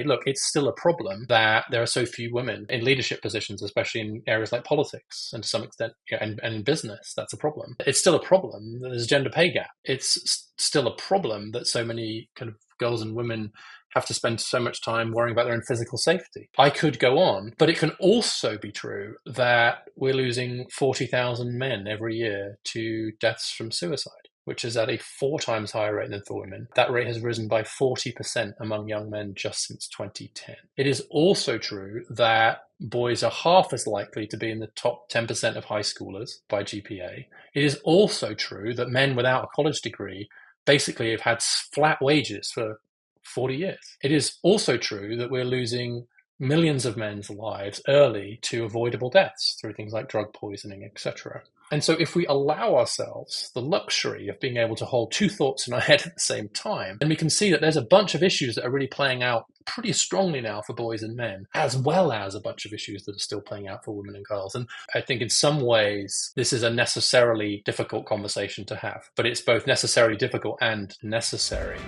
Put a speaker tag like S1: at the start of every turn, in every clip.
S1: look, it's still a problem that there are so few women in leadership positions, especially in areas like politics and to some extent, and in business. That's a problem. It's still a problem that there's a gender pay gap. It's still a problem that so many kind of girls and women have to spend so much time worrying about their own physical safety. I could go on, but it can also be true that we're losing 40,000 men every year to deaths from suicide, which is at a 4 times higher rate than for women. That rate has risen by 40% among young men just since 2010. It is also true that boys are half as likely to be in the top 10% of high schoolers by GPA. It is also true that men without a college degree basically have had flat wages for 40 years. It is also true that we're losing millions of men's lives early to avoidable deaths through things like drug poisoning, etc. And so if we allow ourselves the luxury of being able to hold 2 thoughts in our head at the same time, then we can see that there's a bunch of issues that are really playing out pretty strongly now for boys and men, as well as a bunch of issues that are still playing out for women and girls. And I think in some ways, this is a necessarily difficult conversation to have, but it's both necessarily difficult and necessary.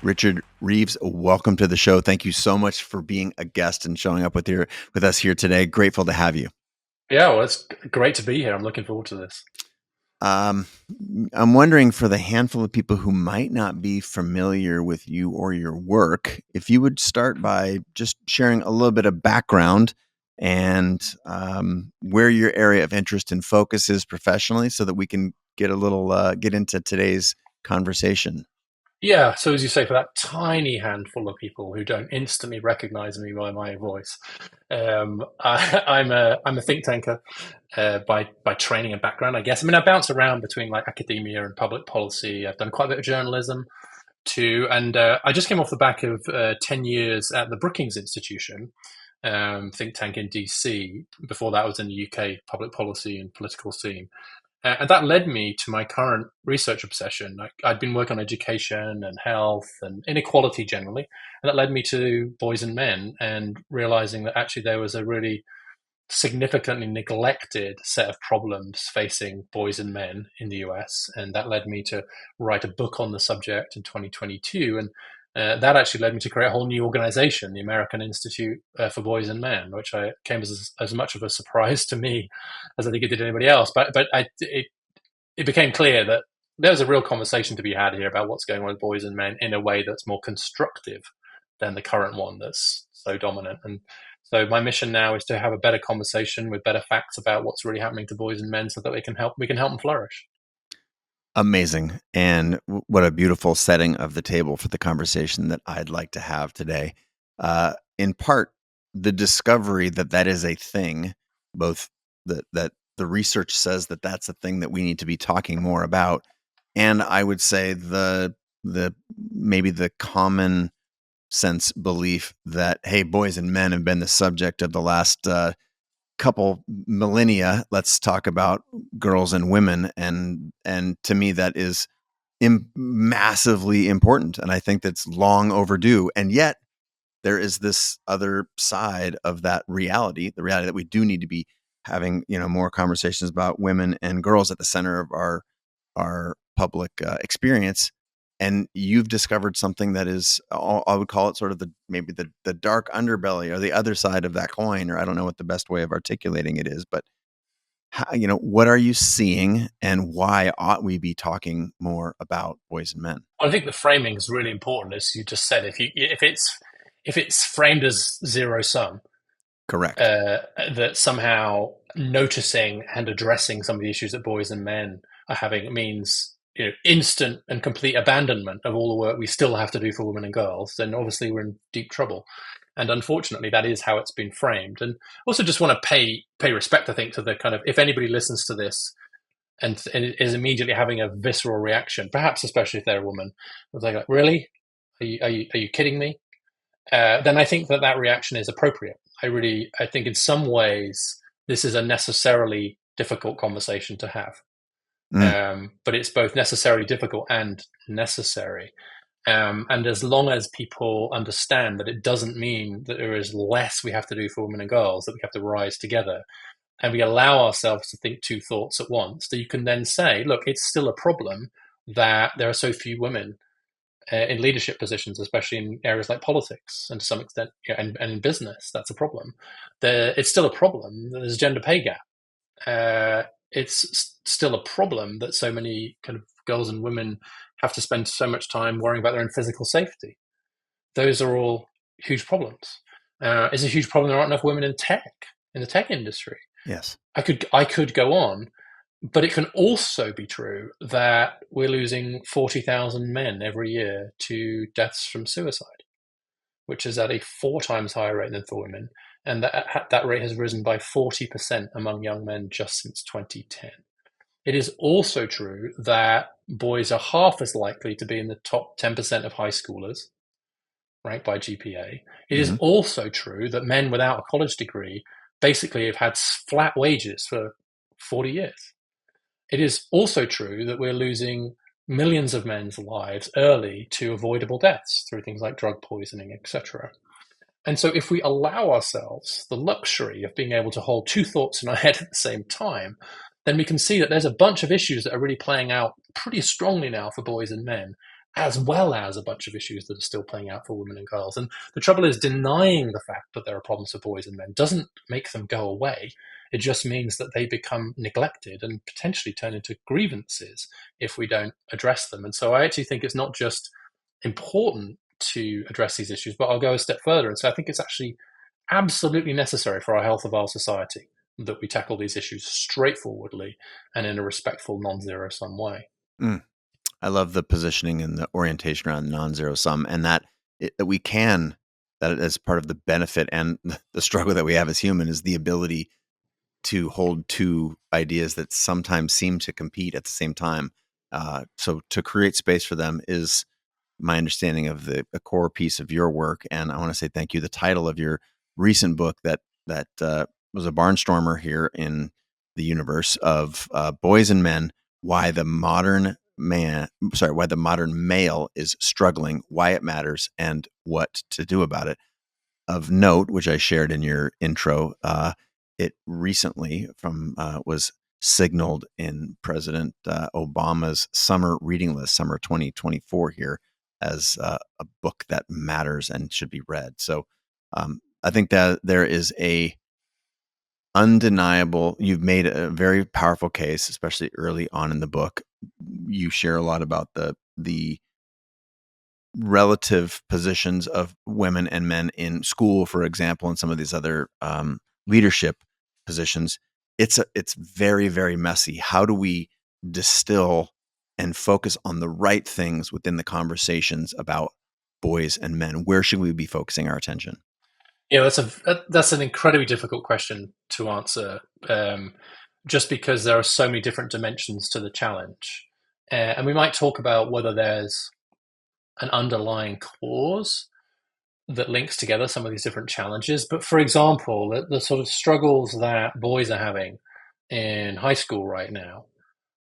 S2: Richard Reeves, welcome to the show. Thank you so much for being a guest and showing up with us here today. Grateful to have you.
S1: Yeah, well, it's great to be here. I'm looking forward to this.
S2: I'm wondering, for the handful of people who might not be familiar with you or your work, if you would start by just sharing a little bit of background and where your area of interest and focus is professionally, so that we can get into today's conversation.
S1: Yeah, so as you say, for that tiny handful of people who don't instantly recognize me by my voice, I'm a think tanker by training and background, I guess. I mean, I bounce around between like academia and public policy. I've done quite a bit of journalism too, and I just came off the back of 10 years at the Brookings Institution, think tank in DC. Before that, I was in the UK public policy and political scene. And that led me to my current research obsession. I'd been working on education and health and inequality generally, and that led me to boys and men and realizing that actually there was a really significantly neglected set of problems facing boys and men in the US. And that led me to write a book on the subject in 2022. And that actually led me to create a whole new organization, the American Institute for Boys and Men, which came as much of a surprise to me as I think it did anybody else. But it became clear that there's a real conversation to be had here about what's going on with boys and men in a way that's more constructive than the current one that's so dominant. And so my mission now is to have a better conversation with better facts about what's really happening to boys and men, so that we can help them flourish.
S2: Amazing. And what a beautiful setting of the table for the conversation that I'd like to have today. In part, the discovery that is a thing, both that the research says that that's a thing that we need to be talking more about. And I would say maybe the common sense belief that, hey, boys and men have been the subject of the last couple millennia. Let's talk about girls and women, and to me that is massively important, and I think that's long overdue. And yet there is this other side of that reality, the reality that we do need to be having more conversations about women and girls at the center of our public experience. And you've discovered something that is, I would call it sort of maybe the dark underbelly, or the other side of that coin, or I don't know what the best way of articulating it is, but what are you seeing, and why ought we be talking more about boys and men?
S1: I think the framing is really important, as you just said. If it's framed as zero sum,
S2: correct,
S1: that somehow noticing and addressing some of the issues that boys and men are having means instant and complete abandonment of all the work we still have to do for women and girls, then obviously we're in deep trouble. And unfortunately, that is how it's been framed. And also just want to pay respect, I think, to the kind of, if anybody listens to this and is immediately having a visceral reaction, perhaps especially if they're a woman, they're like, really? Are you kidding me? Then I think that reaction is appropriate. I think in some ways, this is a necessarily difficult conversation to have. But it's both necessarily difficult and necessary. And as long as people understand that it doesn't mean that there is less we have to do for women and girls, that we have to rise together, and we allow ourselves to think 2 thoughts at once, that you can then say, look, it's still a problem that there are so few women in leadership positions, especially in areas like politics and to some extent, and in business. That's a problem. It's still a problem. There's a gender pay gap. It's still a problem that so many kind of girls and women have to spend so much time worrying about their own physical safety. Those are all huge problems. It's a huge problem there aren't enough women in the tech industry.
S2: Yes.
S1: I could go on, but it can also be true that we're losing 40,000 men every year to deaths from suicide, which is at a 4 times higher rate than for women. And that rate has risen by 40% among young men just since 2010. It is also true that boys are half as likely to be in the top 10% of high schoolers, ranked by GPA. It is also true that men without a college degree basically have had flat wages for 40 years. It is also true that we're losing millions of men's lives early to avoidable deaths through things like drug poisoning, etc. And so if we allow ourselves the luxury of being able to hold two thoughts in our head at the same time, then we can see that there's a bunch of issues that are really playing out pretty strongly now for boys and men, as well as a bunch of issues that are still playing out for women and girls. And the trouble is, denying the fact that there are problems for boys and men doesn't make them go away. It just means that they become neglected and potentially turn into grievances if we don't address them. And so I actually think it's not just important to address these issues, but I'll go a step further and say I think it's actually absolutely necessary for our health of our society that we tackle these issues straightforwardly and in a respectful, non-zero-sum way.
S2: I love the positioning and the orientation around non-zero sum, and that we can, that as part of the benefit and the struggle that we have as human is the ability to hold two ideas that sometimes seem to compete at the same time. So to create space for them is my understanding of a core piece of your work. And I want to say thank you. The title of your recent book that was a barnstormer here in the universe of Boys and Men, why the modern male is struggling, why it matters, and what to do about it. Of note, which I shared in your intro, it recently was signaled in President Obama's summer reading list, summer 2024 here, as a book that matters and should be read. So I think that there is a undeniable, you've made a very powerful case, especially early on in the book. You share a lot about the relative positions of women and men in school, for example, and some of these other leadership positions. It's very, very messy. How do we distill and focus on the right things within the conversations about boys and men? Where should we be focusing our attention?
S1: Yeah, that's an incredibly difficult question to answer, just because there are so many different dimensions to the challenge. And we might talk about whether there's an underlying cause that links together some of these different challenges. But for example, the sort of struggles that boys are having in high school right now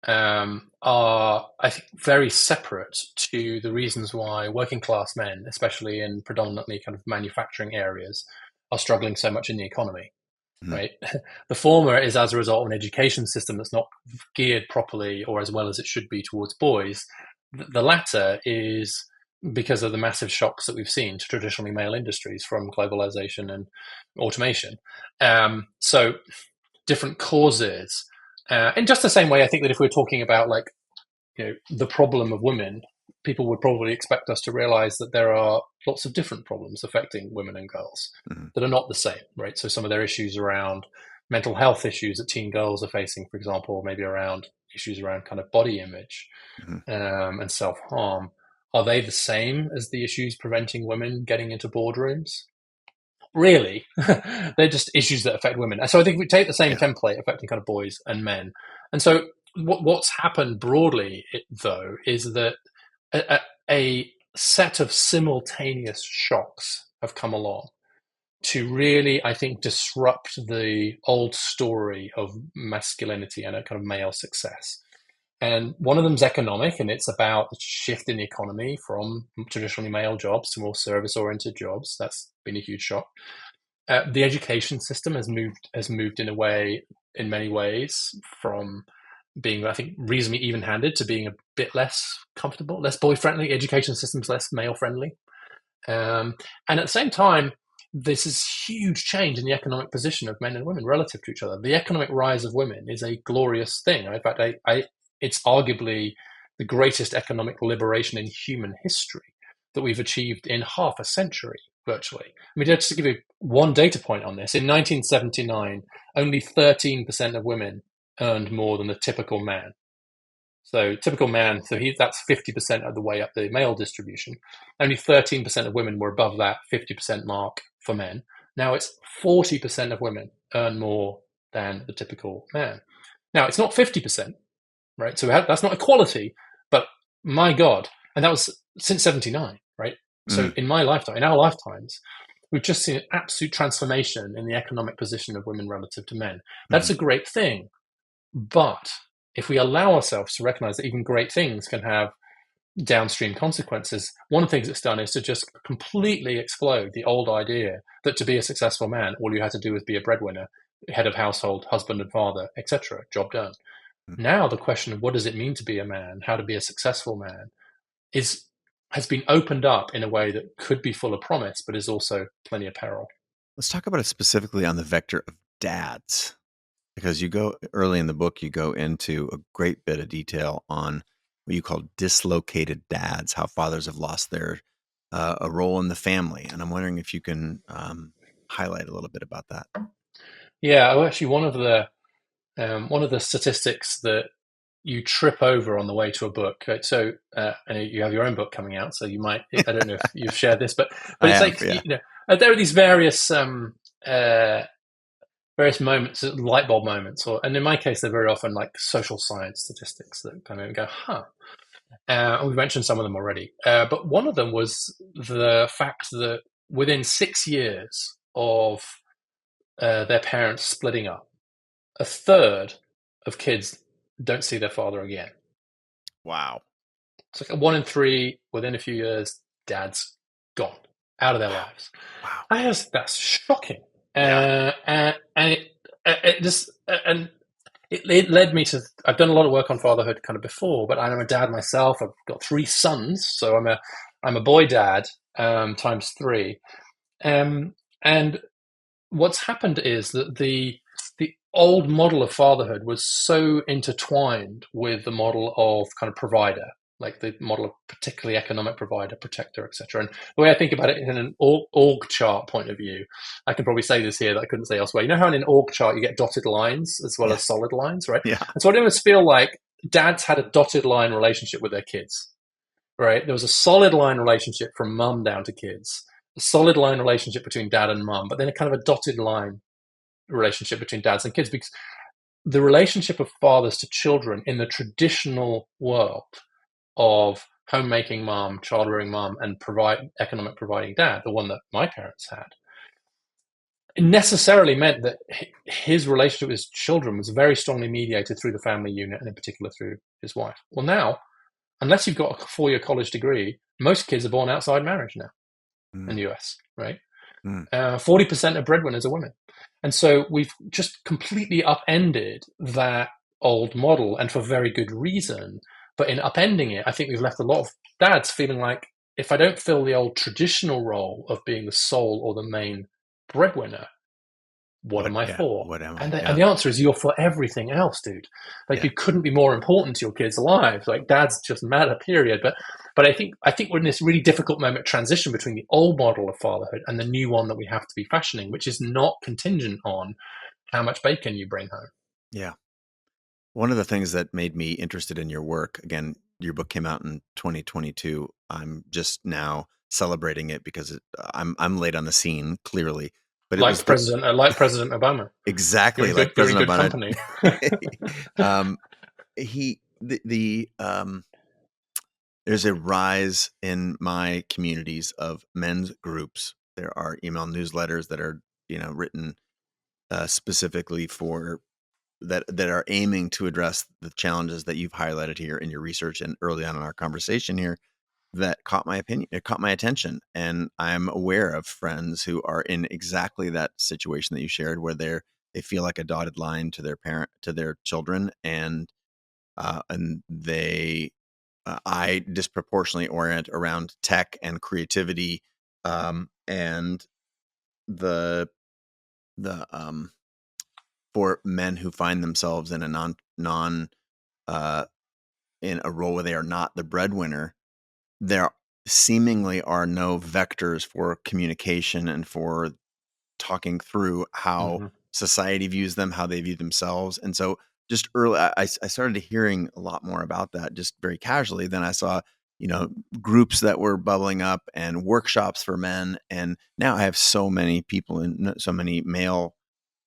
S1: are, I think, very separate to the reasons why working class men, especially in predominantly kind of manufacturing areas, are struggling so much in the economy. Right. The former is as a result of an education system that's not geared properly or as well as it should be towards boys. The latter is because of the massive shocks that we've seen to traditionally male industries from globalization and automation. So different causes. In just the same way, I think that if we're talking about the problem of women, people would probably expect us to realize that there are lots of different problems affecting women and girls that are not the same, right? So some of their issues around mental health issues that teen girls are facing, for example, maybe around issues around kind of body image and self-harm, are they the same as the issues preventing women getting into boardrooms? Really, they're just issues that affect women. So I think we take the same template affecting kind of boys and men. And so what's happened broadly, though, is that a set of simultaneous shocks have come along to really, I think, disrupt the old story of masculinity and a kind of male success. And one of them is economic, and it's about the shift in the economy from traditionally male jobs to more service-oriented jobs. That's been a huge shock. The education system has moved in a way, in many ways, from being, I think, reasonably even-handed to being a bit less comfortable, less boy-friendly. Education systems less male-friendly. And at the same time, this is huge change in the economic position of men and women relative to each other. The economic rise of women is a glorious thing. In fact, it's arguably the greatest economic liberation in human history that we've achieved in half a century, virtually. I mean, just to give you one data point on this, in 1979, only 13% of women earned more than the typical man. So typical man, that's 50% of the way up the male distribution. Only 13% of women were above that 50% mark for men. Now it's 40% of women earn more than the typical man. Now it's not 50%, right? So that's not equality, but my God, and that was since 79, right? So in my lifetime, in our lifetimes, we've just seen an absolute transformation in the economic position of women relative to men. That's a great thing. But if we allow ourselves to recognize that even great things can have downstream consequences, one of the things it's done is to just completely explode the old idea that to be a successful man, all you had to do was be a breadwinner, head of household, husband and father, etc. Job done. Now the question of what does it mean to be a man, how to be a successful man, has been opened up in a way that could be full of promise, but is also plenty of peril.
S2: Let's talk about it specifically on the vector of dads, because you go early in the book, you go into a great bit of detail on what you call dislocated dads, how fathers have lost their a role in the family. And I'm wondering if you can highlight a little bit about that.
S1: Yeah, well, actually, one of the statistics that you trip over on the way to a book. So, and you have your own book coming out, so you might. I don't know if you've shared this, but it's like there are these various moments, light bulb moments, and in my case, they're very often like social science statistics that kind of go, we've mentioned some of them already, but one of them was the fact that within 6 years of their parents splitting up, a third of kids don't see their father again.
S2: Wow.
S1: It's like 1 in 3 within a few years, dad's gone out of their lives.
S2: Wow.
S1: That's shocking. And it led me to. I've done a lot of work on fatherhood kind of before, but I'm a dad myself. I've got 3 sons, so I'm a boy dad times 3. And what's happened is that the old model of fatherhood was so intertwined with the model of kind of provider, like the model of particularly economic provider, protector, etc. And the way I think about it in an org chart point of view, I can probably say this here that I couldn't say elsewhere. You know how in an org chart you get dotted lines as well as solid lines, right?
S2: Yeah.
S1: And so I almost feel like dads had a dotted line relationship with their kids, right? There was a solid line relationship from mum down to kids, a solid line relationship between dad and mum, but then a kind of a dotted line relationship between dads and kids, because the relationship of fathers to children in the traditional world of homemaking mom, child-rearing mom, and economic providing dad, the one that my parents had, it necessarily meant that his relationship with his children was very strongly mediated through the family unit, and in particular through his wife. Well, now, unless you've got a 4-year college degree, most kids are born outside marriage now in the US, right? 40% of breadwinners are women. And so we've just completely upended that old model, and for very good reason. But in upending it, I think we've left a lot of dads feeling like, if I don't fill the old traditional role of being the sole or the main breadwinner, what am I for?
S2: What am I?
S1: And the answer is, you're for everything else, dude. Like, you couldn't be more important to your kids' lives. Like, dads just matter, period. But I think we're in this really difficult moment transition between the old model of fatherhood and the new one that we have to be fashioning, which is not contingent on how much bacon you bring home.
S2: Yeah. One of the things that made me interested in your work, again, your book came out in 2022. I'm just now celebrating it because I'm late on the scene, clearly. But
S1: like President Obama.
S2: Exactly,
S1: you're
S2: like
S1: good,
S2: President
S1: you're in
S2: Obama.
S1: Company.
S2: There's a rise in my communities of men's groups. There are email newsletters that are written specifically for that are aiming to address the challenges that you've highlighted here in your research and early on in our conversation here. That caught my attention, and I'm aware of friends who are in exactly that situation that you shared, where they feel like a dotted line to their children, and and I disproportionately orient around tech and creativity, and the for men who find themselves in a non uh, in a role where they are not the breadwinner, there seemingly are no vectors for communication and for talking through how
S1: Hmm.
S2: society views them, how they view themselves. And so just early, I started hearing a lot more about that just very casually. Then I saw, groups that were bubbling up and workshops for men. And now I have so many people and so many male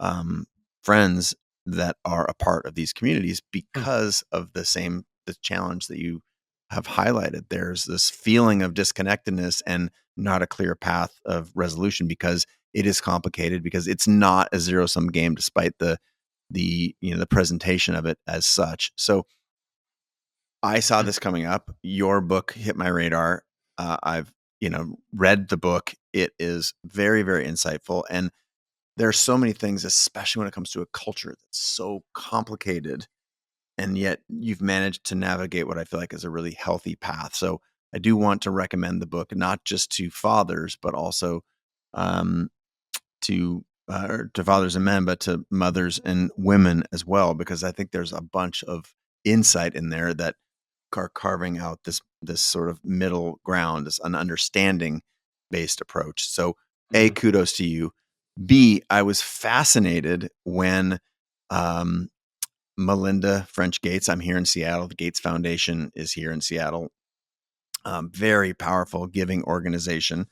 S2: um, friends that are a part of these communities because of the challenge that you have highlighted. There's this feeling of disconnectedness and not a clear path of resolution because it is complicated, because it's not a zero sum game, despite the presentation of it as such. So I saw this coming up. Your book hit my radar. I've read the book. It is very, very insightful, and there are so many things, especially when it comes to a culture that's so complicated, and yet you've managed to navigate what I feel like is a really healthy path. So I do want to recommend the book, not just to fathers, but also um, to fathers and men, but to mothers and women as well, because I think there's a bunch of insight in there that are carving out this sort of middle ground, this an understanding based approach. So, A,
S1: Hmm.
S2: kudos to you. B, I was fascinated when um, Melinda French Gates. I'm here in Seattle. The Gates Foundation is here in Seattle. Very powerful giving organization.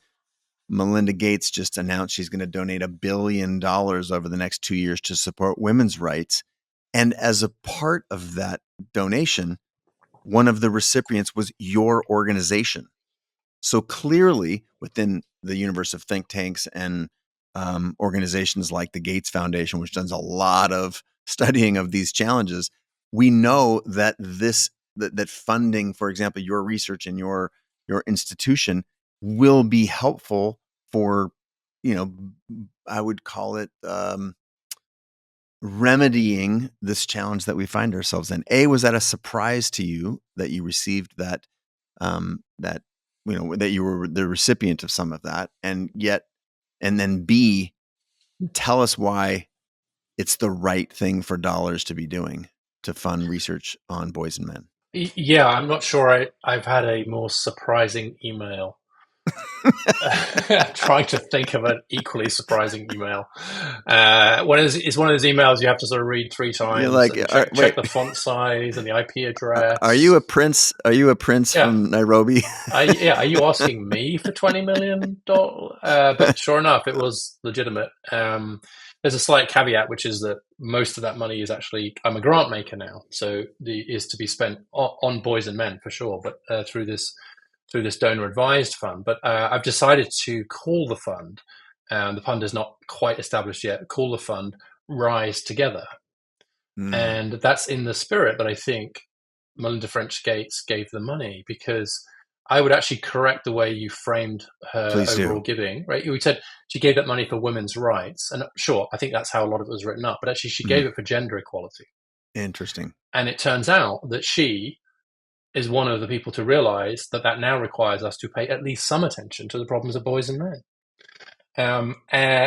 S2: Melinda Gates just announced she's going to donate $1 billion over the next 2 years to support women's rights. And as a part of that donation, one of the recipients was your organization. So clearly, within the universe of think tanks and organizations like the Gates Foundation, which does a lot of studying of these challenges, we know that that funding, for example, your research and your institution will be helpful for, I would call it remedying this challenge that we find ourselves in. A, was that a surprise to you that you received that that you were the recipient of some of that, and then B, tell us why it's the right thing for dollars to be doing to fund research on boys and men.
S1: Yeah, I'm not sure I've had a more surprising email. Trying to think of an equally surprising email. It's one of those emails you have to sort of read three
S2: You're
S1: times
S2: like,
S1: and
S2: wait,
S1: check the font size and the IP
S2: are you
S1: address.
S2: a prince? Are you a prince
S1: Yeah,
S2: from Nairobi?
S1: yeah. Are you asking me for $20 million? But sure enough, it was legitimate. There's a slight caveat, which is that most of that money is actually I'm a grant maker now, so is to be spent on boys and men for sure, but through this donor advised fund. But I've decided to call the fund. The fund is not quite established yet. Call the fund Rise Together,
S2: Mm,
S1: and that's in the spirit that I think Melinda French Gates gave the money, because I would actually correct the way you framed her
S2: please
S1: overall
S2: do.
S1: giving. Right, you said she gave that money for women's rights, and sure, I think that's how a lot of it was written up. But actually, she gave
S2: Mhm.
S1: it for gender equality,
S2: Interesting.
S1: and it turns out that she is one of the people to realize that that now requires us to pay at least some attention to the problems of boys and men.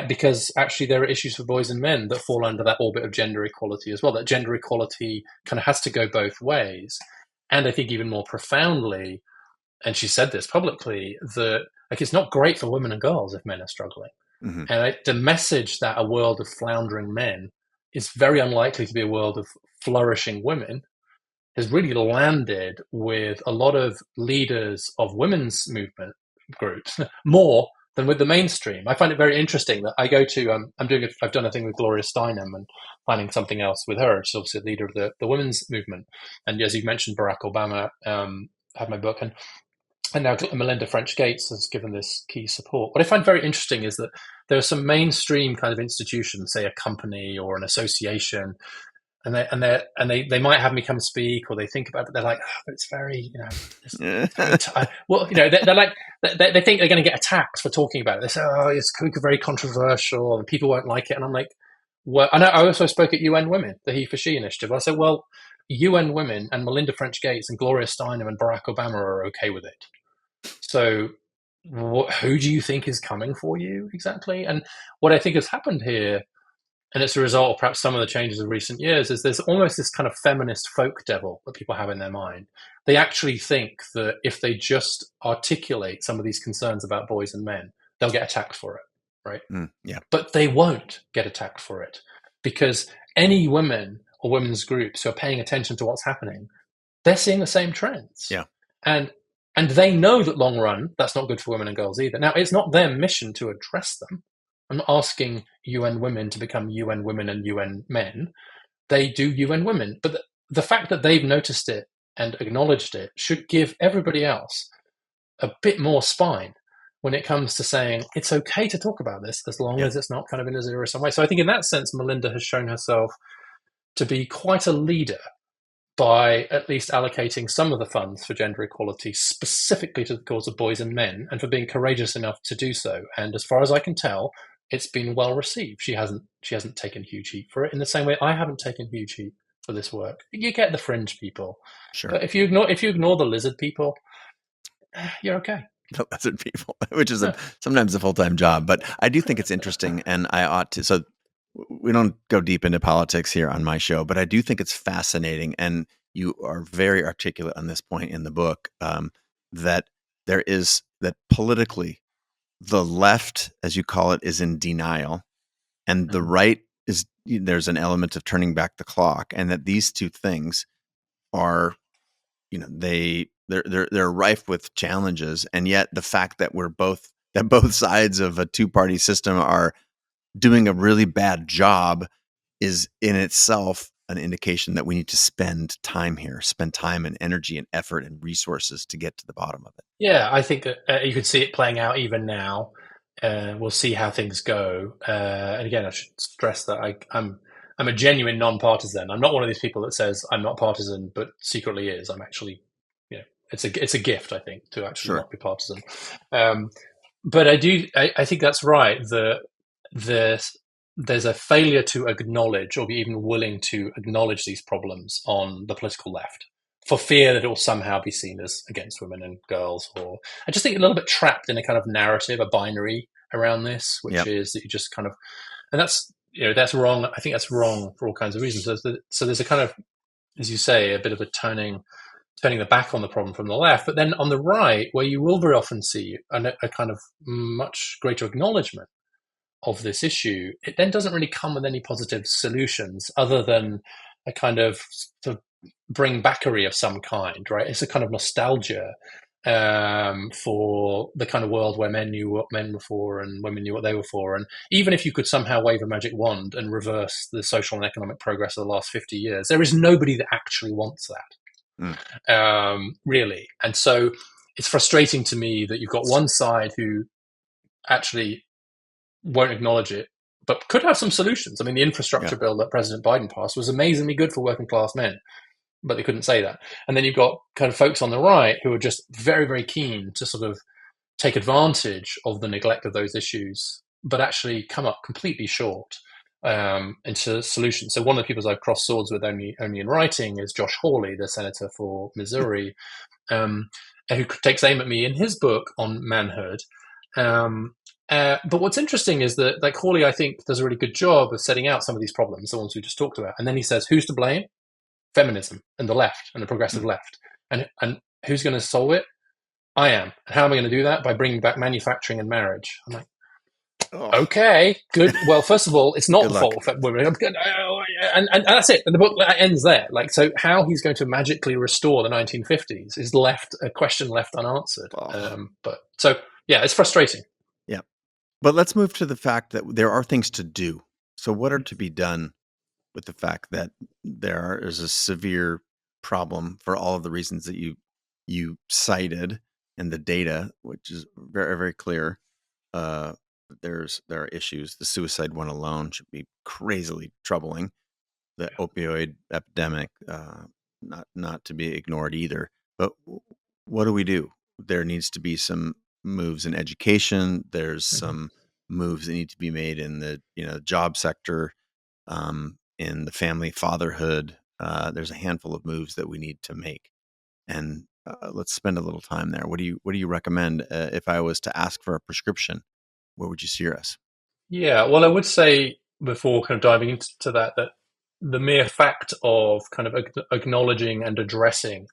S1: Because actually there are issues for boys and men that fall under that orbit of gender equality as well. That gender equality kind of has to go both ways. And I think even more profoundly, and she said this publicly, that like it's not great for women and girls if men are struggling.
S2: Hmm.
S1: And the message that a world of floundering men is very unlikely to be a world of flourishing women has really landed with a lot of leaders of women's movement groups more than with the mainstream. I find it very interesting that I go to I've done a thing with Gloria Steinem and planning something else with her. She's obviously a leader of the women's movement, and as you mentioned, Barack Obama had my book, and now Melinda French Gates has given this key support. What I find very interesting is that there are some mainstream kind of institutions, say a company or an association, they might have me come speak, or they think about it. They're like, oh, but it's very it's very well, they're like they think they're going to get attacked for talking about it. They say, oh, it's very controversial and people won't like it. And I'm like, well, I know I also spoke at UN Women, the He for She initiative. I said, well, UN women and Melinda French Gates and Gloria Steinem and Barack Obama are okay with it. So who do you think is coming for you exactly? And what I think has happened here, and it's a result of perhaps some of the changes of recent years, is there's almost this kind of feminist folk devil that people have in their mind. They actually think that if they just articulate some of these concerns about boys and men, they'll get attacked for it, right?
S2: Yeah.
S1: But they won't get attacked for it, because any women or women's groups who are paying attention to what's happening, they're seeing the same trends.
S2: Yeah.
S1: And they know that long run, that's not good for women and girls either. Now, it's not their mission to address them. I'm not asking UN women to become UN women and UN men. They do UN women. But the fact that they've noticed it and acknowledged it should give everybody else a bit more spine when it comes to saying it's okay to talk about this as long as it's not kind of in a zero-sum way. So I think in that sense, Melinda has shown herself to be quite a leader by at least allocating some of the funds for gender equality specifically to the cause of boys and men, and for being courageous enough to do so. And as far as I can tell, it's been well received. She hasn't taken huge heat for it, in the same way I haven't taken huge heat for this work. You get the fringe people,
S2: Sure.
S1: but if you ignore the lizard people, you're okay.
S2: The lizard people, which is sometimes a full-time job. But I do think it's interesting, and I ought to. So we don't go deep into politics here on my show, but I do think it's fascinating, and you are very articulate on this point in the book, that politically, the left, as you call it, is in denial, and the right there's an element of turning back the clock, and that these two things are, they're rife with challenges, and yet the fact that both sides of a two-party system are doing a really bad job is in itself an indication that we need to spend time and energy and effort and resources to get to the bottom of it.
S1: Yeah, I think that you could see it playing out even now. We'll see how things go. And again, I should stress that I'm a genuine non-partisan. I'm not one of these people that says I'm not partisan, but secretly is. I'm actually, it's a gift, I think, to actually not be partisan. But I think that's right. There's a failure to acknowledge or be even willing to acknowledge these problems on the political left, for fear that it will somehow be seen as against women and girls. Or I just think a little bit trapped in a kind of narrative, a binary around this, which is that you just kind of, and that's wrong. I think that's wrong for all kinds of reasons. So there's a kind of, as you say, a bit of a turning the back on the problem from the left. But then on the right, where you will very often see a kind of much greater acknowledgement of this issue, it then doesn't really come with any positive solutions other than a kind of bring backery of some kind, right? It's a kind of nostalgia for the kind of world where men knew what men were for and women knew what they were for. And even if you could somehow wave a magic wand and reverse the social and economic progress of the last 50 years, there is nobody that actually wants that, really. And so it's frustrating to me that you've got one side who actually won't acknowledge it, but could have some solutions. I mean, the infrastructure bill that President Biden passed was amazingly good for working class men, but they couldn't say that. And then you've got kind of folks on the right who are just very, very keen to sort of take advantage of the neglect of those issues, but actually come up completely short into solutions. So one of the people I've crossed swords with only in writing is Josh Hawley, the senator for Missouri, who takes aim at me in his book on manhood. But what's interesting is that, like, Hawley, I think, does a really good job of setting out some of these problems, the ones we just talked about. And then he says, who's to blame? Feminism and the left and the progressive left. And who's going to solve it? I am. And how am I going to do that? By bringing back manufacturing and marriage. I'm like, okay, good. Well, first of all, it's not the fault of women. And that's it. And the book ends there. Like, so how he's going to magically restore the 1950s is a question left unanswered. Yeah, it's frustrating.
S2: Yeah. But let's move to the fact that there are things to do. So what are to be done with the fact that there is a severe problem for all of the reasons that you cited in the data, which is very, very clear? There are issues. The suicide one alone should be crazily troubling. The opioid epidemic, not to be ignored either. But what do we do? There needs to be some moves in education. There's some moves that need to be made in the job sector, in the family fatherhood. there's a handful of moves that we need to make. And let's spend a little time there. What do you recommend if I was to ask for a prescription? Where would you steer us?
S1: Yeah, well, I would say before kind of diving into that, that the mere fact of kind of acknowledging and addressing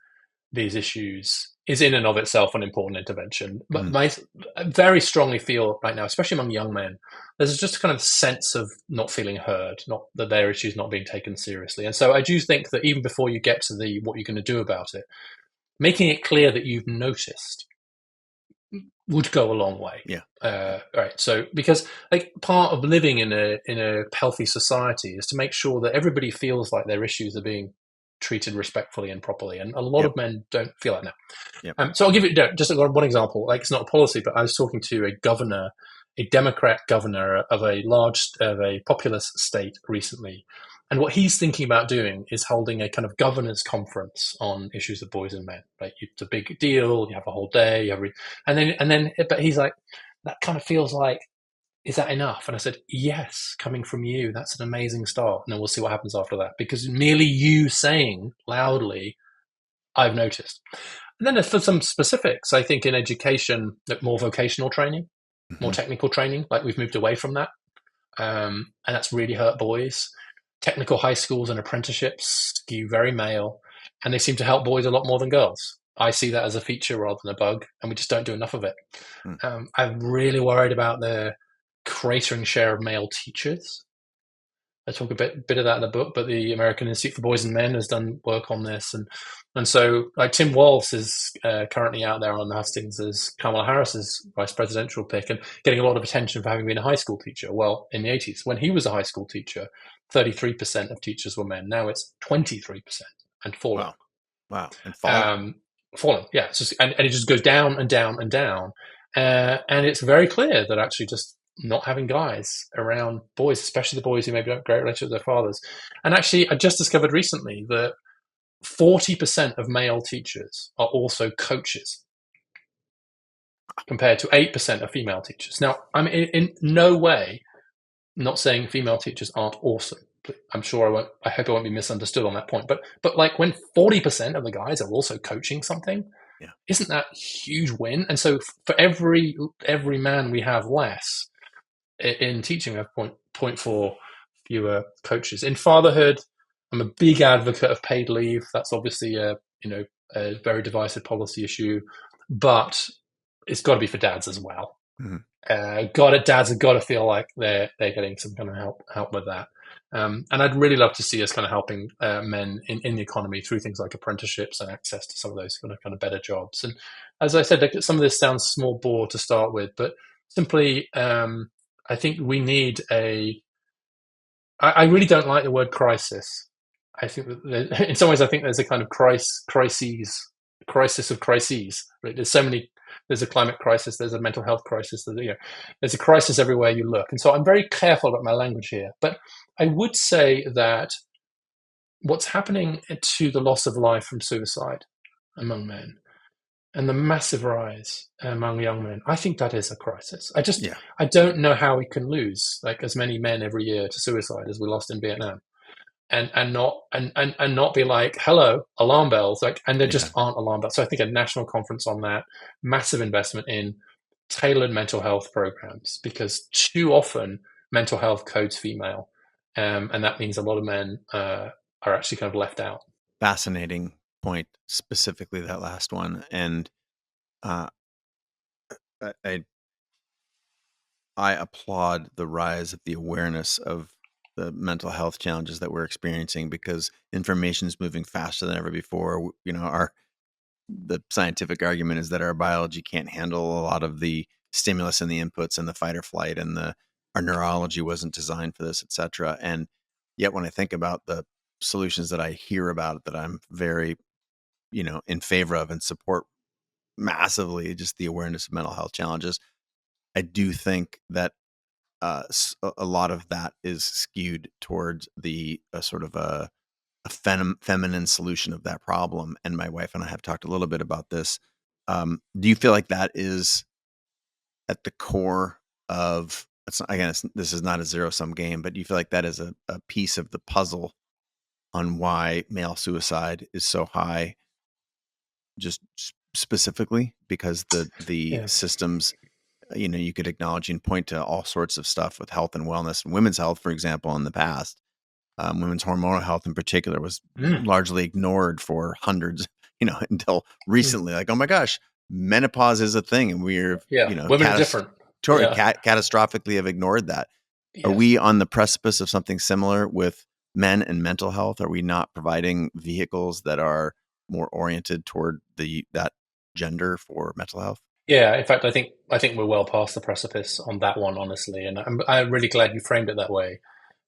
S1: these issues is in and of itself an important intervention. But
S2: Mm,
S1: I very strongly feel right now, especially among young men, there's just a kind of sense of not feeling heard, not that their issues not being taken seriously. And so I do think that even before you get to the what you're going to do about it, making it clear that you've noticed would go a long way.
S2: yeah.
S1: Right. So because like part of living in a healthy society is to make sure that everybody feels like their issues are being treated respectfully and properly. And a lot
S2: Yep.
S1: of men don't feel that now.
S2: Yep.
S1: So I'll give you just one example. Like it's not a policy, but I was talking to a governor, a Democrat governor of a populous state recently, and what he's thinking about doing is holding a kind of governors' conference on issues of boys and men. Right, it's a big deal. You have a whole day. But he's like, that kind of feels like, is that enough? And I said, yes, coming from you, that's an amazing start. And then we'll see what happens after that. Because merely you saying loudly, I've noticed. And then for some specifics, I think in education, more vocational training, more
S2: Hmm.
S1: technical training, like we've moved away from that. And that's really hurt boys. Technical high schools and apprenticeships skew very male, and they seem to help boys a lot more than girls. I see that as a feature rather than a bug, and we just don't do enough of it.
S2: Mm.
S1: I'm really worried about the cratering share of male teachers. I talk a bit of that in the book, but the American Institute for Boys and Men has done work on this, and so like Tim Walz is currently out there on the hustings as Kamala Harris's vice presidential pick, and getting a lot of attention for having been a high school teacher. Well, in the 80s, when he was a high school teacher, 33% of teachers were men. Now it's 23% and falling.
S2: Wow. Wow. And falling.
S1: Um, Falling, yeah. And it just goes down and down and down. And it's very clear that actually just not having guys around boys, especially the boys who maybe don't have a great relationship with their fathers. And actually, I just discovered recently that 40% of male teachers are also coaches compared to 8% of female teachers. Now, I'm in no way not saying female teachers aren't awesome. I'm sure I won't. I hope I won't be misunderstood on that point. But like when 40% of the guys are also coaching something,
S2: Yeah.
S1: isn't that a huge win? And so for every man we have less in teaching, we have point four fewer coaches. In fatherhood, I'm a big advocate of paid leave. That's obviously a very divisive policy issue, but it's got to be for dads as well.
S2: Mhm.
S1: Dads have got to feel like they're getting some kind of help with that. And I'd really love to see us kind of helping men in the economy through things like apprenticeships and access to some of those kind of better jobs. And as I said, like, some of this sounds small bore to start with, but simply, I think we need I really don't like the word crisis. I think that in some ways, I think there's a kind of crisis of crises. Right? There's so many. There's a climate crisis. There's a mental health crisis. There's a crisis everywhere you look. And so I'm very careful about my language here. But I would say that what's happening to the loss of life from suicide among men and the massive rise among young men, I think that is a crisis.
S2: Yeah.
S1: I don't know how we can lose like as many men every year to suicide as we lost in Vietnam, and not be like, hello, alarm bells, like, and there
S2: Yeah.
S1: just aren't alarm bells. So I think a national conference on that, massive investment in tailored mental health programs, because too often mental health codes female, and that means a lot of men are actually kind of left out.
S2: Fascinating point, specifically that last one. And uh, I, I I applaud the rise of the awareness of the mental health challenges that we're experiencing because information is moving faster than ever before. You know, the scientific argument is that our biology can't handle a lot of the stimulus and the inputs and the fight or flight, and our neurology wasn't designed for this, et cetera. And yet when I think about the solutions that I hear about that I'm very, in favor of and support massively, just the awareness of mental health challenges, I do think that a lot of that is skewed towards the sort of feminine solution of that problem. And my wife and I have talked a little bit about this. Do you feel like that is at the core of, this is not a zero sum game, but do you feel like that is a piece of the puzzle on why male suicide is so high, just specifically because the
S1: Yeah.
S2: systems, you could acknowledge and point to all sorts of stuff with health and wellness and women's health, for example, in the past. Women's hormonal health in particular was
S1: Mm.
S2: largely ignored for hundreds, until
S1: Mm.
S2: recently. Like, oh my gosh, menopause is a thing, and we're,
S1: Yeah. Women are different. Yeah.
S2: catastrophically have ignored that. Are
S1: Yes.
S2: we on the precipice of something similar with men and mental health? Are we not providing vehicles that are more oriented toward that gender for mental health?
S1: Yeah, in fact, I think we're well past the precipice on that one, honestly, and I'm really glad you framed it that way,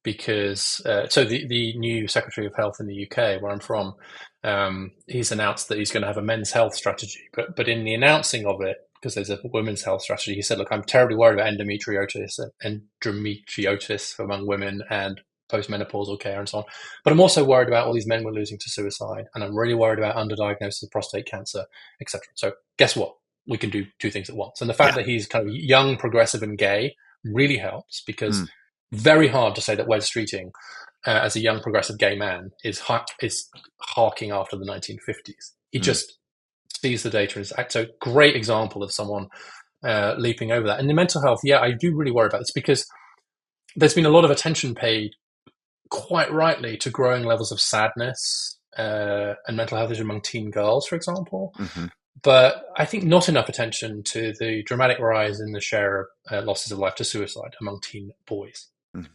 S1: because so the new Secretary of Health in the UK, where I'm from, he's announced that he's going to have a men's health strategy, but in the announcing of it, because there's a women's health strategy, he said, "Look, I'm terribly worried about endometriosis among women and postmenopausal care and so on, but I'm also worried about all these men we're losing to suicide, and I'm really worried about underdiagnosis of prostate cancer, etc." So guess what? We can do two things at once. And the fact
S2: Yeah.
S1: that he's kind of young, progressive, and gay really helps, because
S2: Mm,
S1: very hard to say that Wes Streeting, as a young, progressive gay man, is harking after the 1950s. He
S2: mm,
S1: just sees the data as so great example of someone leaping over that. And the mental health, yeah, I do really worry about this, because there's been a lot of attention paid, quite rightly, to growing levels of sadness and mental health issues among teen girls, for example.
S2: hmm
S1: But I think not enough attention to the dramatic rise in the share of losses of life to suicide among teen boys.
S2: hmm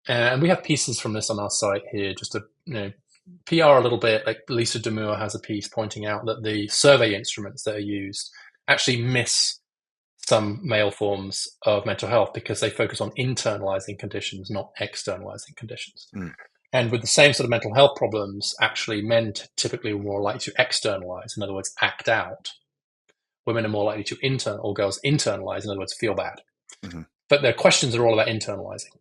S1: And we have pieces from this on our site here, just to PR a little bit. Like Lisa Demure has a piece pointing out that the survey instruments that are used actually miss some male forms of mental health, because they focus on internalizing conditions, not externalizing conditions.
S2: mm,
S1: And with the same sort of mental health problems, actually, men typically are more likely to externalize, in other words, act out. Women are more likely to or girls internalize, in other words, feel bad.
S2: hmm
S1: But their questions are all about internalizing.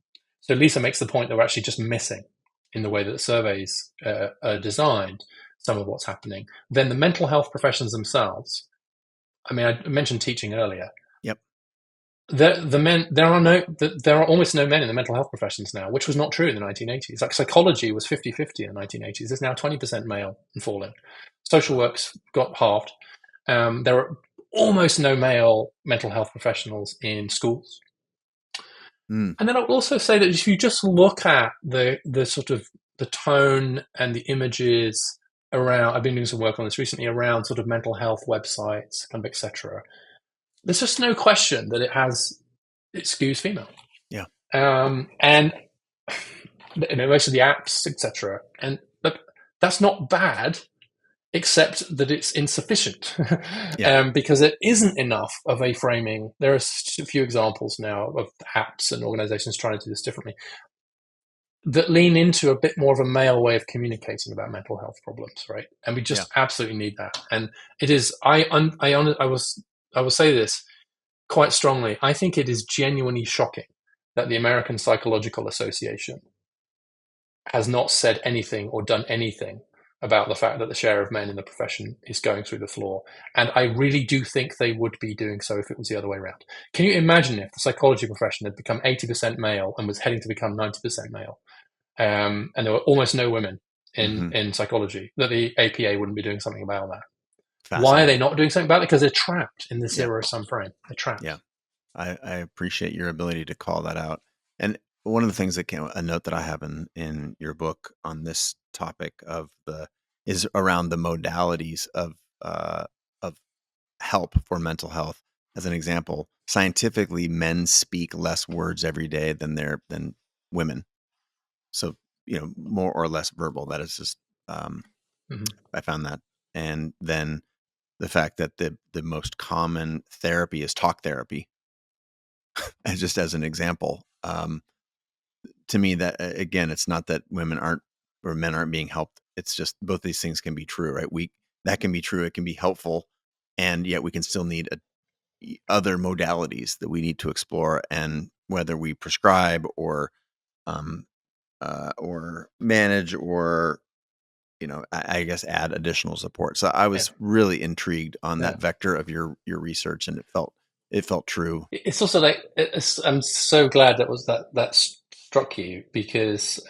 S1: So Lisa makes the point that we're actually just missing, in the way that the surveys are designed, some of what's happening. Then the mental health professions themselves. I mean, I mentioned teaching earlier.
S2: Yep.
S1: There are almost no men in the mental health professions now, which was not true in the 1980s. Like psychology was 50-50 in the 1980s. It's now 20% male and falling. Social
S2: Wow.
S1: work's got halved. There are almost no male mental health professionals in schools.
S2: Mm,
S1: And then I would also say that if you just look at the sort of the tone and the images around, I've been doing some work on this recently around sort of mental health websites, kind of etc. There's just no question that it skews female,
S2: yeah.
S1: and most of the apps, etc. And but that's not bad, except that it's insufficient,
S2: Yeah.
S1: because it isn't enough of a framing. There are a few examples now of apps and organizations trying to do this differently, that lean into a bit more of a male way of communicating about mental health problems, right? And we
S2: Yeah.
S1: just absolutely need that. And it is, I will say this quite strongly. I think it is genuinely shocking that the American Psychological Association has not said anything or done anything about the fact that the share of men in the profession is going through the floor. And I really do think they would be doing so if it was the other way around. Can you imagine if the psychology profession had become 80% male and was heading to become 90% male? And there were almost no women
S2: hmm
S1: in psychology, that the APA wouldn't be doing something about that. Why are they
S2: Fascinating.
S1: not doing something about it? Because they're trapped in this
S2: Yeah.
S1: zero sum frame. They're
S2: Yeah.
S1: trapped.
S2: I appreciate your ability to call that out. And one of the things a note that I have in your book on this topic is around the modalities of help for mental health. As an example, scientifically, men speak less words every day than women. So, more or less verbal. That is just, um,
S1: Mm-hmm.
S2: I found that. And then the fact that the most common therapy is talk therapy, and just as an example. To me, that again, it's not that women aren't or men aren't being helped. It's just both these things can be true, right? That can be true. It can be helpful, and yet we can still need other modalities that we need to explore, and whether we prescribe um, or manage or I guess add additional support. So I
S1: Yeah.
S2: was really intrigued on
S1: Yeah.
S2: that vector of your research, and it felt true.
S1: It's also like I'm so glad that struck you, because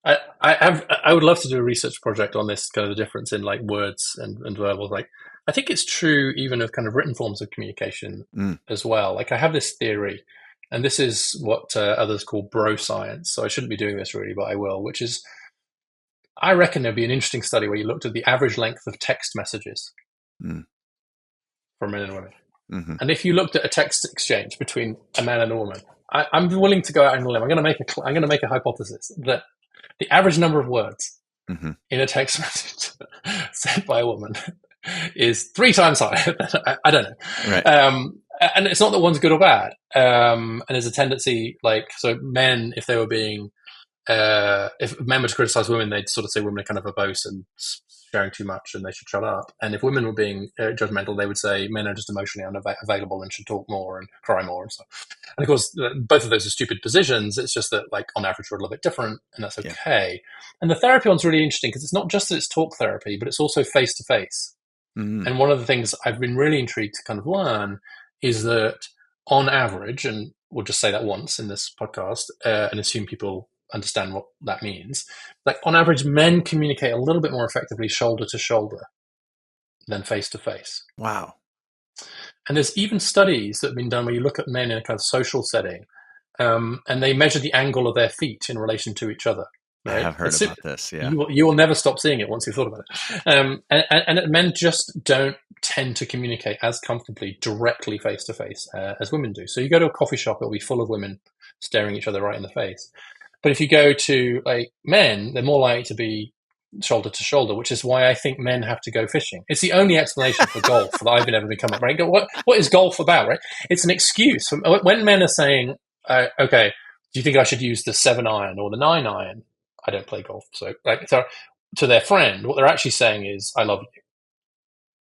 S1: I would love to do a research project on this kind of the difference in like words and verbal. Like, I think it's true even of kind of written forms of communication
S2: Mm,
S1: as well. Like, I have this theory, and this is what others call bro science. So I shouldn't be doing this really, but I will. Which is, I reckon there'd be an interesting study where you looked at the average length of text messages
S2: mm,
S1: for men and women,
S2: mm-hmm,
S1: and if you looked at a text exchange between a man and a woman, I'm willing to go out on a limb. I'm going to make a hypothesis that the average number of words
S2: mm-hmm.
S1: in a text message sent by a woman is 3 times higher. I don't know.
S2: Right.
S1: And it's not that one's good or bad. And there's a tendency, like, so men, if they were being, if men were to criticize women, they'd sort of say women are kind of verbose and sharing too much and they should shut up. And if women were being judgmental, they would say men are just emotionally unavailable and should talk more and cry more and stuff. And of course, both of those are stupid positions. It's just that, like, on average, we're a little bit different, and that's
S2: Yeah.
S1: okay. And the therapy one's really interesting because it's not just that it's talk therapy, but it's also face to face.
S2: Mm,
S1: And one of the things I've been really intrigued to kind of learn is that on average, and we'll just say that once in this podcast and assume people understand what that means, like on average, men communicate a little bit more effectively shoulder to shoulder than face to face.
S2: wow.
S1: And there's even studies that have been done where you look at men in a kind of social setting, and they measure the angle of their feet in relation to each other.
S2: I
S1: Right?
S2: have heard about this. Yeah.
S1: You will never stop seeing it once you've thought about it. And men just don't tend to communicate as comfortably directly face to face as women do. So you go to a coffee shop, it'll be full of women staring each other right in the face. But if you go to like men, they're more likely to be shoulder to shoulder, which is why I think men have to go fishing. It's the only explanation for golf that I've ever come up. Right? What is golf about? Right? It's an excuse when men are saying, "Okay, do you think I should use the 7-iron or the 9-iron?" I don't play golf, so to their friend, what they're actually saying is, "I love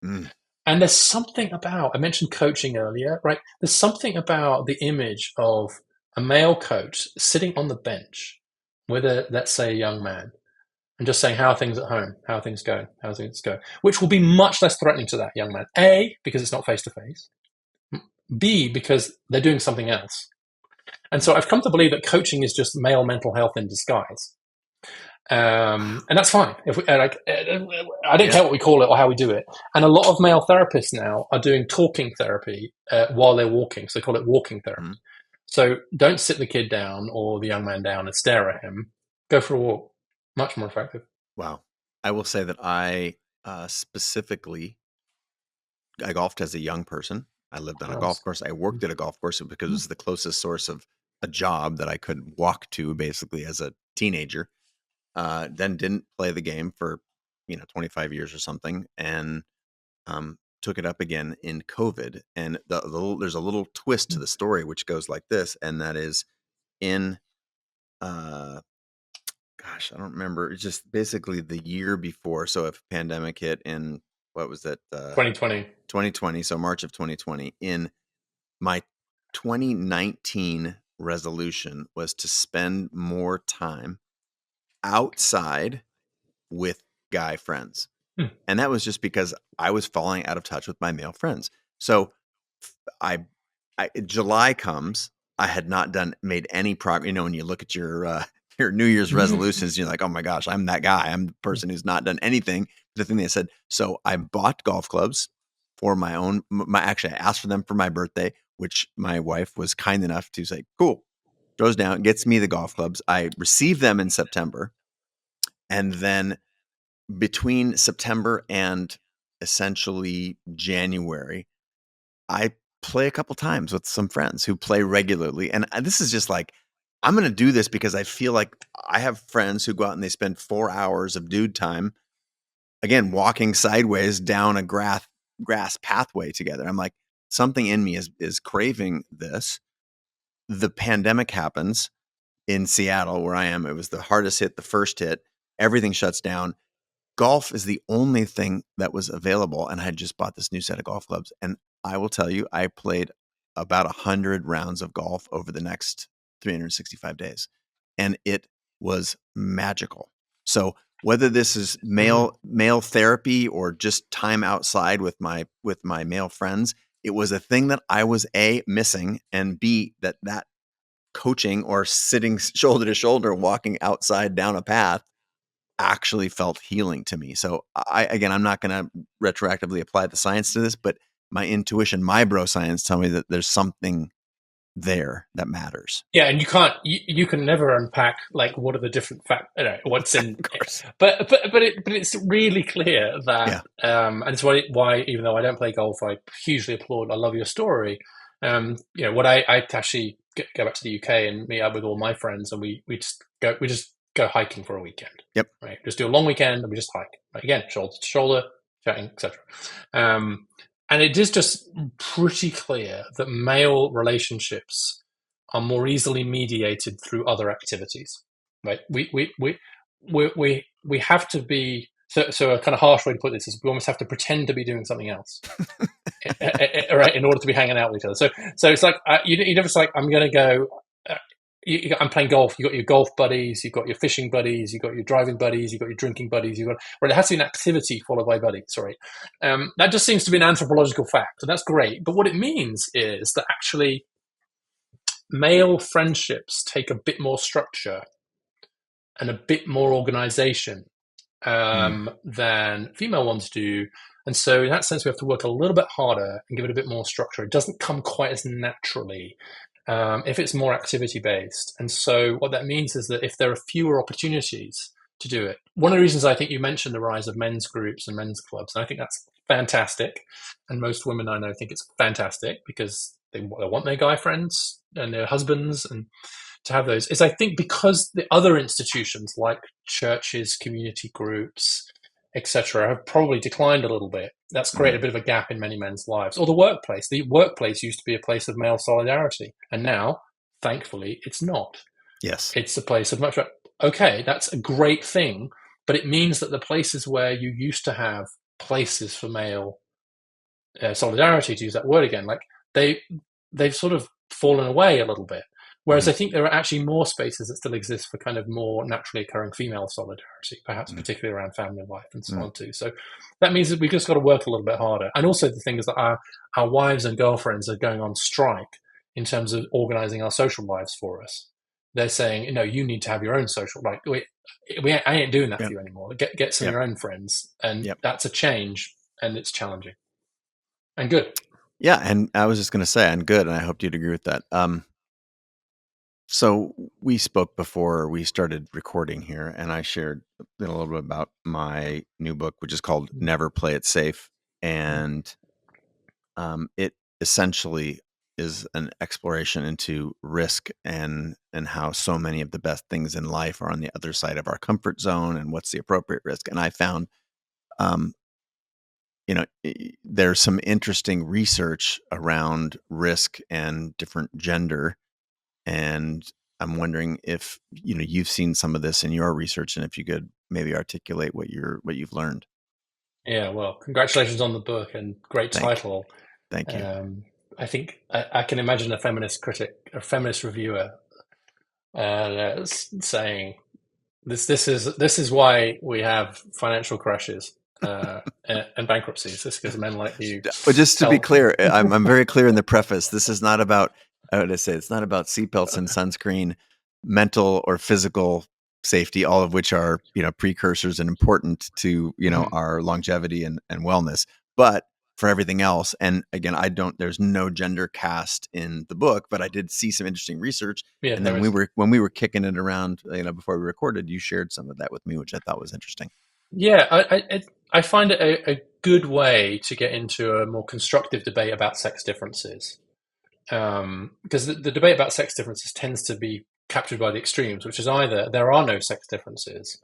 S1: you."
S2: Mm,
S1: And there's something about, I mentioned coaching earlier, right? There's something about the image of a male coach sitting on the bench with let's say, a young man, and just saying, how are things at home? How are things going? How are things going? Which will be much less threatening to that young man. A, because it's not face to face. B, because they're doing something else. And so I've come to believe that coaching is just male mental health in disguise. And that's fine. If we, I don't care what we call it or how we do it. And a lot of male therapists now are doing talking therapy while they're walking. So they call it walking therapy.
S2: mm.
S1: So don't sit the kid down or the young man down and stare at him. Go for a walk. Much more effective.
S2: Wow. I will say that I specifically, I golfed as a young person. I lived on a golf course. I worked at a golf course because it was the closest source of a job that I could walk to basically as a teenager. Then didn't play the game for 25 years or something, and took it up again in COVID. And there's a little twist to the story which goes like this, and that is in gosh, I don't remember. It's just basically the year before. So if pandemic hit in what was it?
S1: 2020.
S2: 2020. So March of 2020. In my 2019 resolution was to spend more time outside with guy friends. And that was just because I was falling out of touch with my male friends. So July comes, I had not made any progress. When you look at your New Year's resolutions, you're like, oh my gosh, I'm that guy. I'm the person who's not done anything. The thing they said, so I bought golf clubs for my own. Actually, I asked for them for my birthday, which my wife was kind enough to say, cool, throws down, gets me the golf clubs. I received them in September. And then between September and essentially January, I play a couple times with some friends who play regularly. And this is just like, I'm going to do this because I feel like I have friends who go out and they spend 4 hours of dude time, again, walking sideways down a grass pathway together. I'm like, something in me is craving this. The pandemic happens in Seattle where I am. It was the hardest hit, the first hit. Everything shuts down. Golf is the only thing that was available. And I had just bought this new set of golf clubs. And I will tell you, I played about 100 rounds of golf over the next 365 days. And it was magical. So whether this is male therapy or just time outside with my male friends, it was a thing that I was A, missing, and B, that coaching or sitting shoulder to shoulder, walking outside down a path actually felt healing to me. So I'm not going to retroactively apply the science to this, but my intuition, my bro science tell me that there's something there that matters.
S1: Yeah, and you can never unpack like what are the different what's in,
S2: Of course.
S1: but it's really clear that and it's why even though I don't play golf, I hugely applaud. I love your story. What I actually go back to the UK and meet up with all my friends, and we just go hiking for a weekend.
S2: Yep.
S1: Right. Just do a long weekend and we just hike. Right? Again, shoulder to shoulder, chatting, etc. And it is just pretty clear that male relationships are more easily mediated through other activities, right? We have to be so a kind of harsh way to put this is we almost have to pretend to be doing something else, right, in order to be hanging out with each other. So it's like you never say like I'm going to go. I'm playing golf. You got your golf buddies, you got your fishing buddies, you got your driving buddies, you got your drinking buddies. It has to be an activity followed by buddy. Sorry, that just seems to be an anthropological fact, and that's great. But what it means is that actually male friendships take a bit more structure and a bit more organization than female ones do. And so in that sense, we have to work a little bit harder and give it a bit more structure. It doesn't come quite as naturally if it's more activity based. And so what that means is that if there are fewer opportunities to do it, one of the reasons I think you mentioned the rise of men's groups and men's clubs, and I think that's fantastic. And most women I know think it's fantastic because they want their guy friends and their husbands and to have those, is I think because the other institutions like churches, community groups, etc., have probably declined a little bit. That's created a bit of a gap in many men's lives. Or the workplace. The workplace used to be a place of male solidarity. And now, thankfully, it's not.
S2: Yes.
S1: It's a place of much, okay, that's a great thing, but it means that the places where you used to have places for male solidarity, to use that word again, like they've sort of fallen away a little bit. Whereas I think there are actually more spaces that still exist for kind of more naturally occurring female solidarity, perhaps particularly around family life and so on too. So that means that we've just got to work a little bit harder. And also the thing is that our wives and girlfriends are going on strike in terms of organizing our social lives for us. They're saying, no, you need to have your own social life. I ain't doing that for you anymore. Get some of your own friends. And that's a change, and it's challenging and good.
S2: Yeah, and I was just going to say, and good, and I hoped you'd agree with that. So we spoke before we started recording here, and I shared a little bit about my new book, which is called Never Play It Safe. And it essentially is an exploration into risk and how so many of the best things in life are on the other side of our comfort zone and what's the appropriate risk. And I found, there's some interesting research around risk and different gender. And I'm wondering if, you've seen some of this in your research and if you could maybe articulate what you've learned.
S1: Yeah, well, congratulations on the book and great title.
S2: Thank you.
S1: I think I can imagine a feminist critic, a feminist reviewer saying this is why we have financial crashes and bankruptcies. This because men like you.
S2: But just to be clear, I'm very clear in the preface. This is not about. I would say it's not about seatbelts and sunscreen, mental or physical safety, all of which are precursors and important to our longevity and wellness. But for everything else, and again, there's no gender cast in the book, but I did see some interesting research. Yeah, and then when we were kicking it around, before we recorded, you shared some of that with me, which I thought was interesting.
S1: Yeah, I find it a good way to get into a more constructive debate about sex differences. Because the debate about sex differences tends to be captured by the extremes, which is either there are no sex differences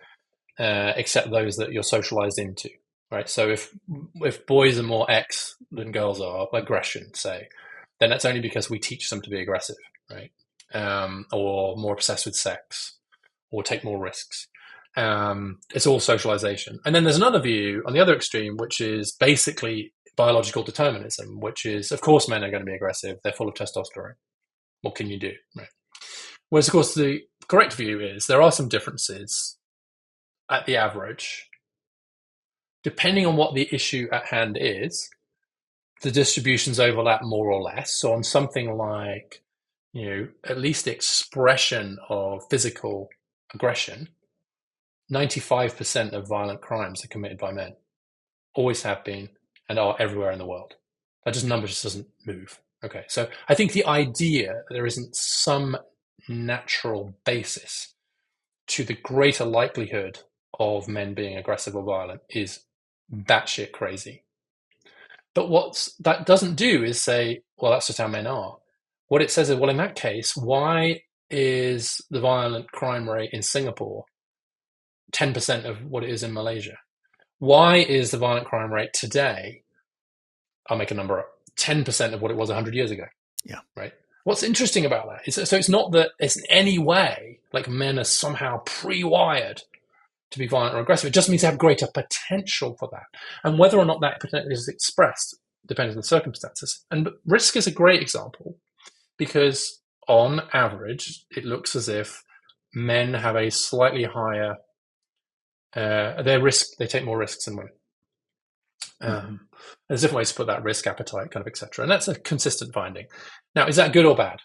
S1: except those that you're socialized into, right? So if boys are more X than girls are, aggression, say, then that's only because we teach them to be aggressive, right? Or more obsessed with sex, or take more risks. It's all socialization. And then there's another view on the other extreme, which is basically biological determinism, which is, of course, men are going to be aggressive. They're full of testosterone. What can you do? Right. Whereas, of course, the correct view is there are some differences at the average. Depending on what the issue at hand is, the distributions overlap more or less. So on something like at least the expression of physical aggression, 95% of violent crimes are committed by men, always have been, and are everywhere in the world. That number just doesn't move. Okay, so I think the idea that there isn't some natural basis to the greater likelihood of men being aggressive or violent is batshit crazy. But what that doesn't do is say, well, that's just how men are. What it says is, well, in that case, why is the violent crime rate in Singapore 10% of what it is in Malaysia? Why is the violent crime rate today, I'll make a number up, 10% of what it was 100 years ago?
S2: Yeah.
S1: Right. What's interesting about that is, so it's not that it's in any way like men are somehow pre-wired to be violent or aggressive. It just means they have greater potential for that. And whether or not that potential is expressed depends on the circumstances. And risk is a great example because on average, it looks as if men have a slightly higher, they take more risks than women. There's different ways to put that: risk appetite, kind of, etc. And that's a consistent finding. Now, is that good or bad?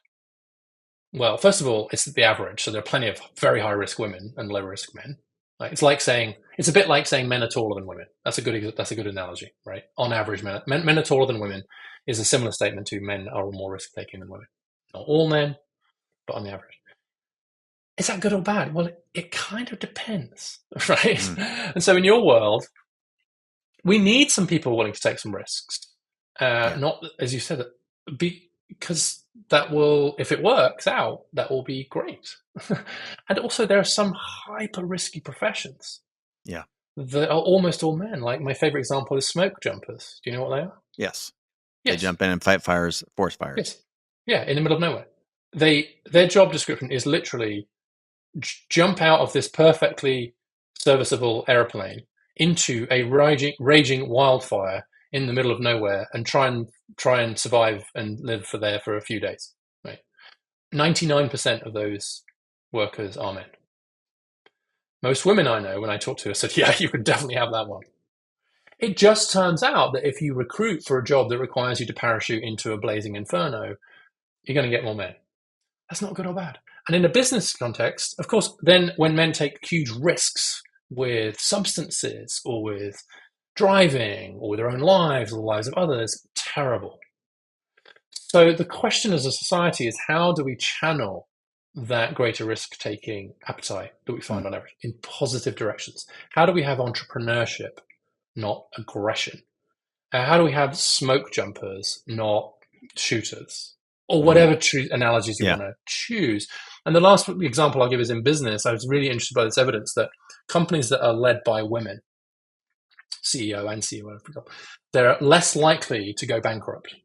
S1: Well, first of all, it's the average. So there are plenty of very high risk women and low risk men. Like, it's a bit like saying men are taller than women. That's a good analogy, right? On average, men are taller than women is a similar statement to men are more risk taking than women. Not all men, but on the average. Is that good or bad? Well, it kind of depends, right? And so in your world, we need some people willing to take some risks. Not, as you said, because that will, if it works out, that will be great. And also, there are some hyper risky professions.
S2: Yeah.
S1: That are almost all men. Like, my favorite example is smoke jumpers. Do you know what they are?
S2: Yes. They jump in and fight fires, forest fires.
S1: Yes. Yeah, in the middle of nowhere. Their job description is literally jump out of this perfectly serviceable airplane into a raging wildfire in the middle of nowhere and try and survive and live for a few days. Right. 99% of those workers are men. Most women I know, when I talk to her, said, yeah, you could definitely have that one. It just turns out that if you recruit for a job that requires you to parachute into a blazing inferno, you're going to get more men. That's not good or bad. And in a business context, of course, then when men take huge risks with substances or with driving or with their own lives or the lives of others, terrible. So the question as a society is, how do we channel that greater risk-taking appetite that we find on average in positive directions? How do we have entrepreneurship, not aggression? How do we have smoke jumpers, not shooters? Or whatever analogies you want to choose. And the last example I'll give is in business. I was really interested by this evidence that companies that are led by women, CEO and CEO, for example, they're less likely to go bankrupt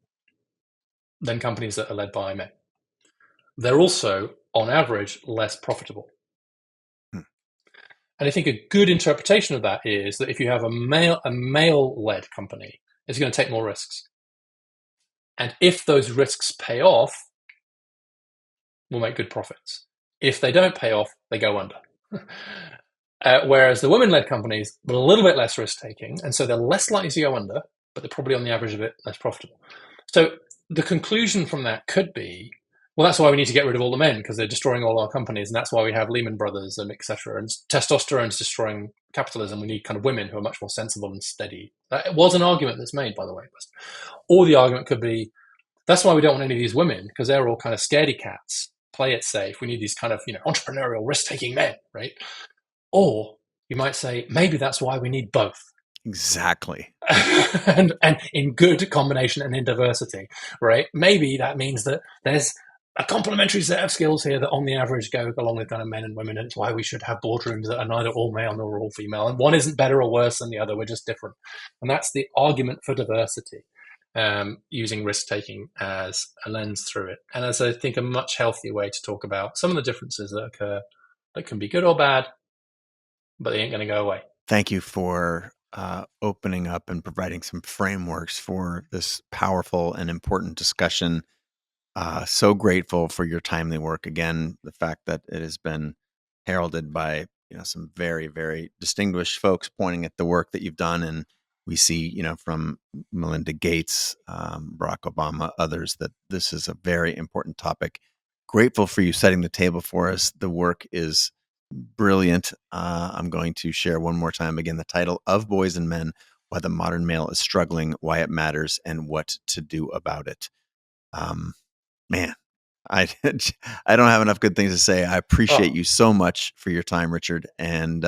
S1: than companies that are led by men. They're also, on average, less profitable. And I think a good interpretation of that is that if you have a male-led company, it's going to take more risks. And if those risks pay off, we'll make good profits. If they don't pay off, they go under. Whereas the women-led companies are a little bit less risk-taking, and so they're less likely to go under, but they're probably on the average a bit less profitable. So the conclusion from that could be, well, that's why we need to get rid of all the men, because they're destroying all our companies, and that's why we have Lehman Brothers and etc. And testosterone's destroying capitalism. We need kind of women who are much more sensible and steady. That was an argument that's made, by the way. Or the argument could be, that's why we don't want any of these women, because they're all kind of scaredy cats. Play it safe. We need these kind of, entrepreneurial, risk-taking men, right? Or you might say, maybe that's why we need both.
S2: Exactly.
S1: and in good combination and in diversity, right? Maybe that means that there's a complementary set of skills here that on the average go along with kind of men and women, and it's why we should have boardrooms that are neither all male nor all female, and one isn't better or worse than the other, we're just different. And that's the argument for diversity, using risk-taking as a lens through it, and as I think a much healthier way to talk about some of the differences that occur that can be good or bad, but they ain't going to go away.
S2: Thank you for opening up and providing some frameworks for this powerful and important discussion. So grateful for your timely work. Again, the fact that it has been heralded by some very, very distinguished folks pointing at the work that you've done, and we see from Melinda Gates, Barack Obama, others, that this is a very important topic. grateful for you setting the table for us. The work is brilliant. I'm going to share one more time again the title of Boys and Men: Why the Modern Male is Struggling, Why It Matters, and What to Do About It. Man, I I don't have enough good things to say. I appreciate you so much for your time, Richard. And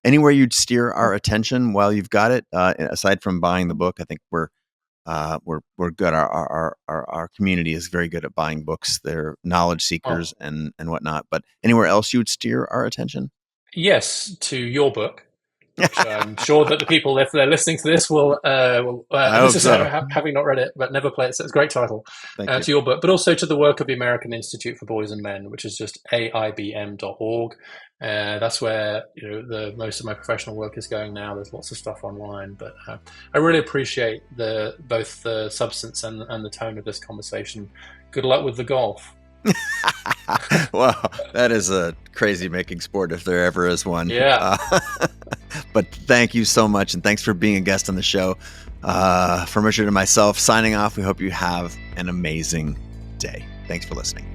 S2: anywhere you'd steer our attention while you've got it, aside from buying the book, I think we're good. Our community is very good at buying books. They're knowledge seekers and whatnot. But anywhere else you would steer our attention?
S1: Yes, to your book, which I'm sure that the people, if they're listening to this, will
S2: I hope so.
S1: having not read it, but never play it. So it's a great title.
S2: Thank you.
S1: To your book, but also to the work of the American Institute for Boys and Men, which is just aibm.org. That's where the most of my professional work is going now. There's lots of stuff online, but I really appreciate both the substance and the tone of this conversation. Good luck with the golf.
S2: Well, that is a crazy making sport if there ever is one.
S1: Yeah.
S2: But thank you so much, and thanks for being a guest on the show. From Richard and myself, signing off. We hope you have an amazing day. Thanks for listening.